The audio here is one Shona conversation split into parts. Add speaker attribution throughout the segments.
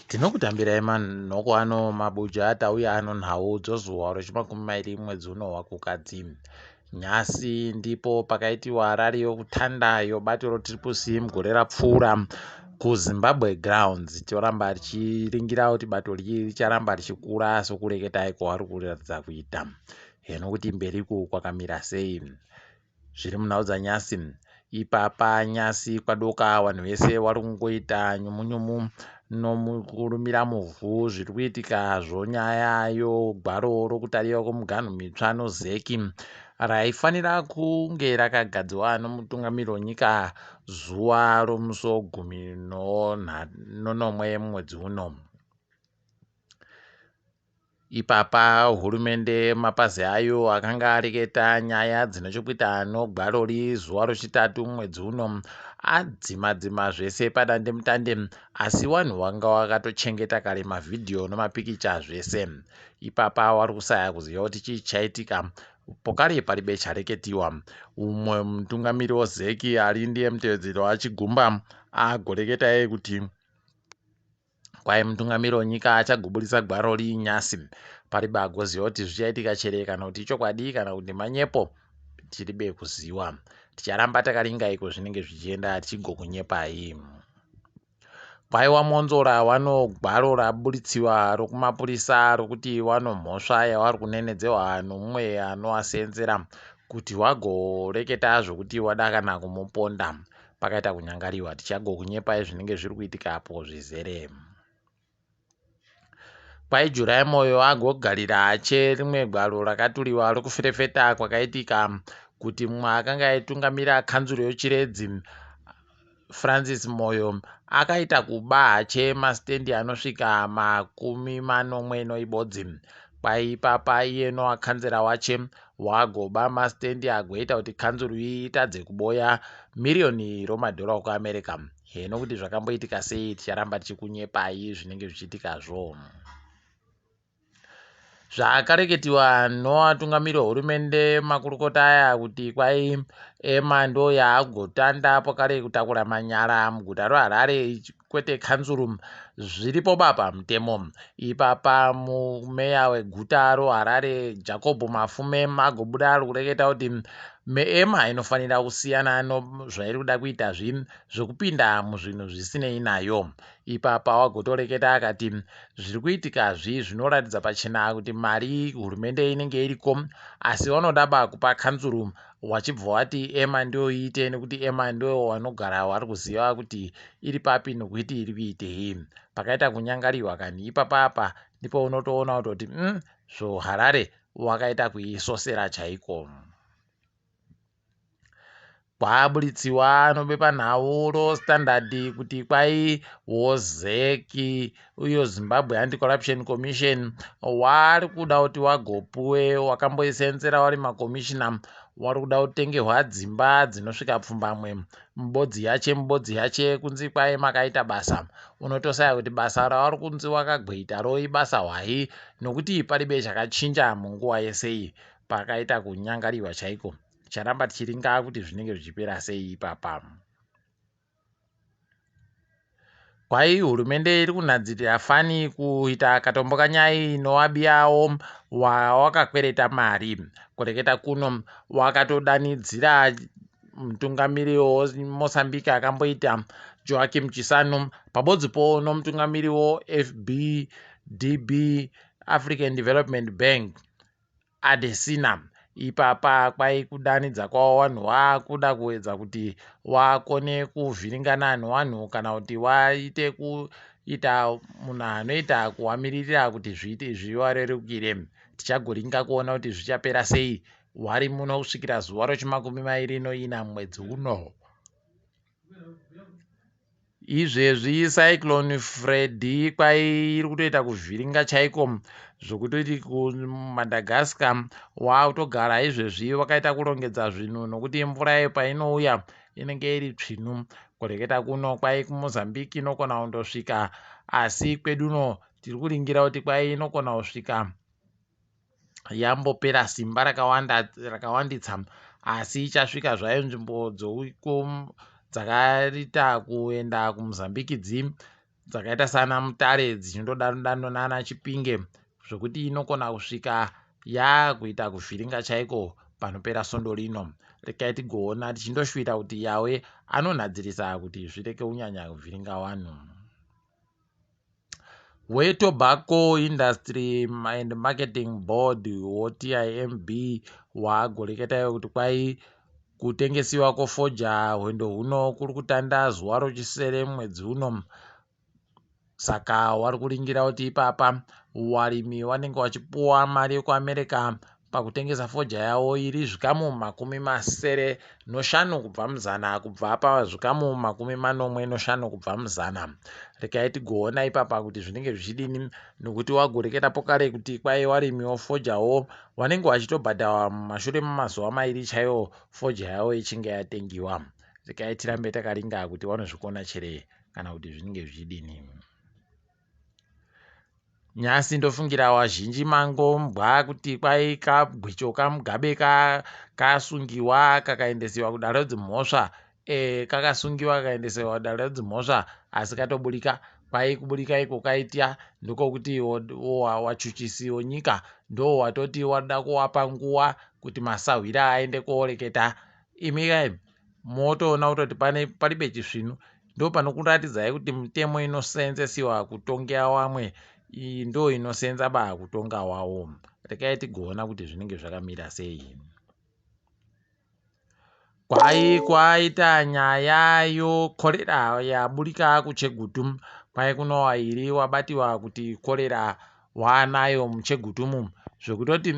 Speaker 1: Tinokutambirai manhoko ano mabuja atauya ano nhau dzozuwa rechimakumi mairi mwedzi uno waKukadzi. Nyasi ndipo pakaitiwa rari yokutanda yobato rotiripusii mugore rapfuura kuZimbabwe grounds. Toramba richiringira kuti bato richaramba richikura sokureketai kwavari kuratidza kuita. Heno kuti mberiku kwakamira sei? Zviri munhau dzanyasi. Ipapa nyasi kwadoka, vanhu vese vari kungoita nyumunyumu nomukurumira muvhu. Zviri kuitika zvonyaya yogwaro rokutarira kwomuganhu mitsva nozeki raifanira kunge rakagadzwa nomutungamiri wenyika zuva romuso 19 mumwedzi uno. Ipapa hurumende mapazi ayo akanga areketa nyaya dzinochokuita nogwarori zuva rechitatu mwedzi uno adzimadzima zvese padandemutande, asi vanhu vanga vakatochengeta kare mavhidhiyo nemapikicha zvese. Ipapa vari kusaya kuziva kuti chii chaitika pokare paribe chareketiwa. Umwe mutungamiri wozeki ari ndiye mutevedzeri waChigumba agoreketa kuti kwai mutungamiri wenyika achagoburisa gwaro rinyasi. Paribe agoziva kuti zvichaitika chere kana kuti ichokwadi kana kuti manyepo. Tiribe kuziva. Ticharamba takaringa iko zvinenge zvichienda tichigokunyepai. Kwaiwa monzora wano gwaro raburitsiwa rokumapurisa rokuti wano mhosva yavari kunenedzewa nomumwe anoasenzera kuti wagoreketa zvokuti wada kana kumuponda. Pakaita kunyangariwa. Tichagokunyepai zvinenge zviri kuitikapo zvizere. Kwai Jurai Moyo agogarira ache rimwe gwaro rakaturiwa rokufurefeta kwakaitika kuti mumwe akanga aitungamira kanzuro yechiredzi Francis Moyo akaita kuba hache masitendi anosvika 40 ibodzi. Kwai ipapa iyeno akanzera wache wagoba masitendi agoita kuti kanzuro itadze kuboya miriyoni romadhora okuAmerica. Heno kuti zvakamboitika sei ticharamba tichikunyepai zvinenge zvichiitikazvo. Zvakareketiwa nowatungamiri hurumende makurukota aya kuti kwai emando yaagotanda pokare kutakura manyara muguta reHarare kwete kanzuru zviripo bapa mutemo. Ipapa mumeya weguta reHarare Jacob Mafume agobuda ari kureketa kuti ema inofanira kusiyana zvairi kuda kuita zvokupinda muzvinhu zvisinei nayo. Ipapa wagotoreketa akati zviri kuitika zvinoratidza pachena kuti mari hurumende inenge iriko, asi vanodaba kupa kanzuru wachibva wati ema ndio iite nekuti ema ndio vanogara vari kuziva kuti iri papi nokuti iri kuitei. Pakaita kunyangariwa kani ipapa apa ndipo unotoona kuti zvoHarare wakaita kuisosera chaiko. Kwaburitsiwa anobepa nhau roStandard kuti kwai wozeki uyo Zimbabwe Anti-Corruption Commission wari kuda kuti wagopuwe wakamboisenzera wari makomishina wari kuda kutengerwa dzimba dzinosvika pfumbamwe mubodzi yache kunzi kwai makaita basa. Unotosaya kuti basa ravari kunzi wakagweita ibasa hwai nokuti paribe chakachinja munguva yesei. Pakaita kunyangariwa chaiko. Ticharamba tichiringa kuti zvinenge zvichipera sei ipapa. Kwai hurumende iri kunadzirira fani kuita katombo kanyai inowabiyawo wawakakwereta mari. Kureketa kuno wakatodanidzira mutungamiri weMozambique akamboita Joaquim Chissano pabodzipo nomutungamiri weFBDB African Development Bank Adesina. Ipapa kwai kudanidza kwavo vanhu waakuda kuedza kuti wakone kuvhiringana nevanhu kana kuti waite kuita munhu anoita kuwamiririra kuti zviite zvivarerukire. Tichagoringa kuona kuti zvichapera sei wari muno kusvikira zuva rechi24 mwedzi uno. Izvezvi Cyclone Freddy kwai iri kutoita kuvhiringa chaiko zvokutoti kuMadagascar wakutogara izvezvi wakaita kurongedza zvinhu nokuti mvura painouya inenge iri tsvinu. Kureketa kuno kwai kuMozambique inogona kundosvika, asi kweduno tiri kuringira kuti kwai inogona kusvika yambopera simba rakawanditsa, asi ichasvika zvayo nzvimbo dzakaita kuenda kuMozambique dzakaita sana Mutare dzichindodanodano nana Chipinge zvokuti inokona kusvika yakuita kuvhiringa chaiko panopera svondo rino. Rekai tigoona tichindoshuvira kuti Yawe anonhadzirisa kuti zvireke kunyanya kuvhiringa vanhu. WeTobacco Industry and Marketing Board WoTIMB wagoreketayo kuti kwai kutengesiwa kwofoja hwendo huno kuri kutanda zuva rochisere mwedzi uno. Saka wari kuringira kuti ipapa warimi wanenge wachipuwa mari yekuAmerica pakutengesa foja yawo iri zvikamu 75 kubva muzana kubva pazvikamu 50 kubva muzana. Rekai tigoona ipapa kuti zvinenge zvichidini, nokuti wagoreketapo kare kuti kwai warimi wofojawo wanenge wachitobhadhawa mumashure memazuva mairi chaiwo foja yawo ichinge yatengiwa. Rekai tirambe takaringa kuti wanozvikona chere kana kuti zvinenge zvichidini. Nyasi ndofungira wazhinji mango mbwa kuti kwai kabwicho kamugabe kasungiwa kakaendesiwa kudare dzimhosva. Kakasungiwa kakaendesiwa kudare dzimhosva asi katoburika. Kwai kuburika iko kaita ndokokuti wachuchisi wonyika ndo watoti wada kuwapa nguva kuti masahwira aende koreketa. Imi motoona kutoti paribe chisvinu ndo panokuratidzai kuti mitemo inoseenzesiwa kutongea wamwe ndo inosenza kutonga wawo. Rekai tigoona kuti zvinenge zvakamira sei. Kwai kwaita nyaya yokorera yaburika kuChegutu. Kwai kuno wairi wabatiwa kuti korera wanayo muChegutumu zvekutoti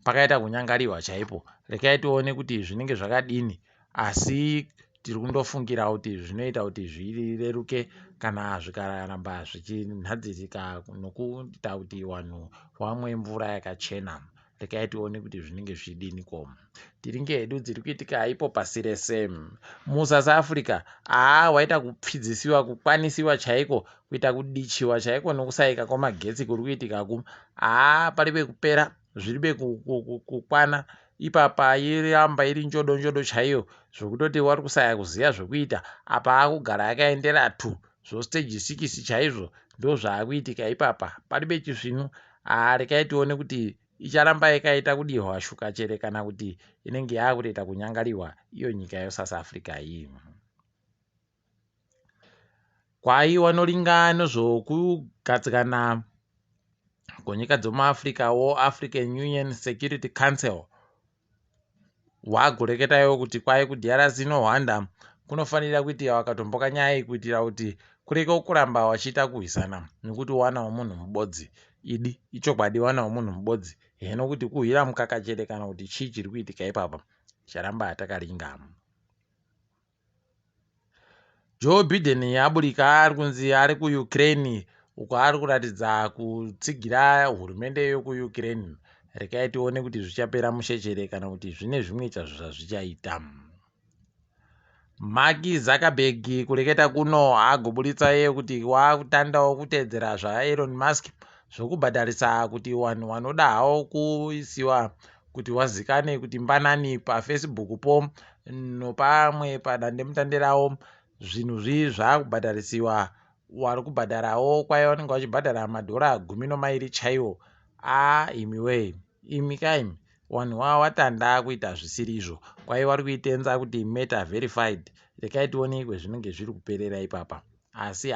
Speaker 1: pakaita kunyangariwa chaipo. Rekai tione kuti zvinenge zvakadini, asi tiri kundofungira kuti zvinoita kuti zvireruke kana zvikaramba zvichinhadzirika nokuita kuti vanhu vamwe mvura yakachena. Rekai tione kuti zvinenge zvidiniko. Tiringe hedu dziri kuitika ipo pasi rese. MuSouth Africa waita kupfidzisiwa kukwanisiwa chaiko, kuita kudichiwa chaiko nokusaika kwamagetsi kuri kuitikaku. Paribe kupera zviribe kukwana. Ipapa iramba iri njodo chaiyo zvokutoti wari kusaya kuziya zvokuita. Apa akugara akaendera stage 6 chaizvo ndo zvaakuitika ipapa. Paribe chisvinu. Rekai tione kuti icharamba yakaita kudihwa shuka chere kana kuti inenge yakuita kunyangariwa iyo nyika yeSouth Africa iyi. Kwai wanoringa nezvokugadzikana kwenyika dzomuAfrica African Union Security Council wagoreketayo kuti kwai kuDRC noRwanda kunofanira kuti wakatomboka nyaya kuitira kuti kureke kuramba wachiita kuhwisana nekuti wana womunhu mubodzi. Idi ichokwadi wana womunhu mubodzi. Heno kuti kuhwira mukaka chere kana kuti chii chiri kuitika ipapa charamba takaringa. Joe Biden yaburika ari kunzi ari kuUkraine uko ari kuratidza kutsigira hurumende yokuUkraine. Rekai tione kuti zvichapera mushechere kana kuti zvine zvimwe zvazvichaita. Mark Zuckerberg kureketa kuno agoburitsa yeye kuti wakutandawo kuteedzera zvaElon Musk zvokubhadharisa kuti vanhu vanoda hawo kuisiwa kuti wazikane kuti mbanani paFacebook po nopamwe padandemutande rawo. Zvinhu zvakubhadharisiwa, wari kubhadharawo kwai vanenge vachibhadhara $12 chaiwo. Imiwe imi kaimi vanhu watanda kuita zvisiri izvo. Kwai vari kuitenza kuti Meta verified. Rekai tione kwezvinenge zviri kuperera ipapa. Asi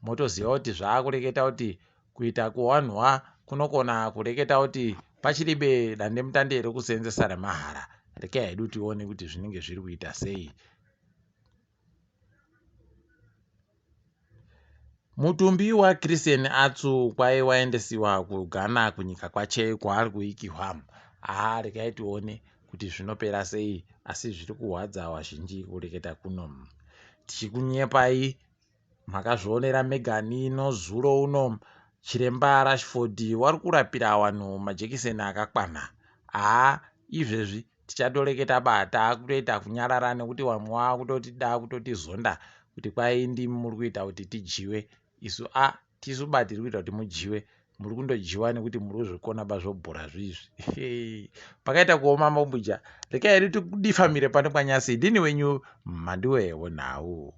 Speaker 1: motoziva kuti zvaakureketa kuti kuita kuwanhwa kunokona kureketa kuti pachiribe dandemutande rekuseenzesa ramahara. Rekai hedu tione kuti zvinenge zviri kuita sei. Mutumbi waChristian Atsu kwai waendesiwa kuGhana kunyika kwache kwaari kuikihwa. Rekai tione kuti zvinopera sei, asi zviri kuhwadza wazhinji kureketa kuno. Tichikunyepai makazvionera Megani nozuro uno chiremba Rashford wari kurapira vanhu majekiseni akakwana. Izvezvi tichatoreketa bata kutoita kunyarara nekuti vamwe vakutotida kutotizonda kuti kwai ndimi muri kuita kuti tijiwe. Isu tisu tiri kuita kuti mujiwe, muri kundojiwa nekuti muri kuzvikona zvobhora zvizvi. Pakaita kuoma MhanduweBuja. Rekai hedu tidifamire pano panyasi. Ndini wenyu MhanduweWeNhau.